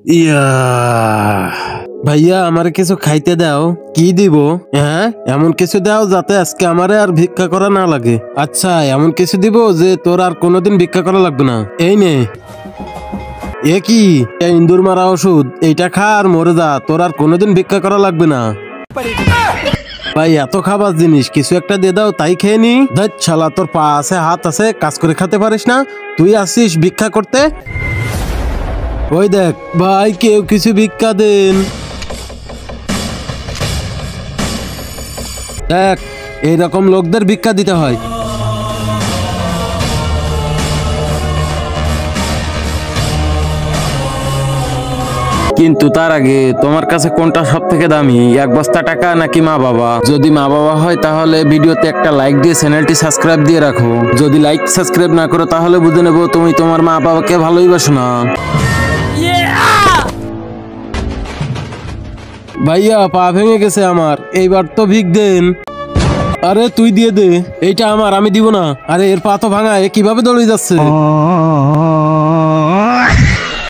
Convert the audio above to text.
ইয়া ভাইয়া আমারে কিছু খাইতে দাও। কি দিব? হ্যাঁ এমন কিছু দাও যাতে আজকে আমারে আর ভিক্ষা করা না লাগে। আচ্ছা এমন কিছু দিব যে তোর আর কোনোদিন ভিক্ষা করা লাগবে না। এই নে। এ কি? ইন্দুর মারা ওষুধ, এইটা খা আর মরে যা, তোর আর কোনোদিন ভিক্ষা করা লাগবে না। ভাই এত খাবার জিনিস কিছু একটা দিয়ে দাও, তাই খেয়ে নি। ধৈত শালা, তোর পা আছে হাত আছে, কাজ করে খেতে পারিস না? তুই আসিস ভিক্ষা করতে? ওই দেখ ভাই, কেউ কিছু ভিক্ষা দেন। দেখ এইরকম লোকদের ভিক্ষা দিতে হয়। কিন্তু তার আগে তোমার কাছে কোনটা সব থেকে দামি, এক বস্তা টাকা নাকি মা বাবা? যদি মা বাবা হয় তাহলে ভিডিওতে একটা লাইক দিয়ে চ্যানেলটি সাবস্ক্রাইব দিয়ে রাখো। যদি লাইক সাবস্ক্রাইব না করো তাহলে বুঝে নেবো তুমি তোমার মা বাবাকে ভালোই বাসো না। ভাইয়া পা ভেঙে গেছে আমার, এইবার তো ভিক দেন। আরে তুই দিয়ে দে, এইটা আমার, আমি দিব না। আরে এর পা তো ভাঙা, এ কিভাবে দৌড়ে যাচ্ছে?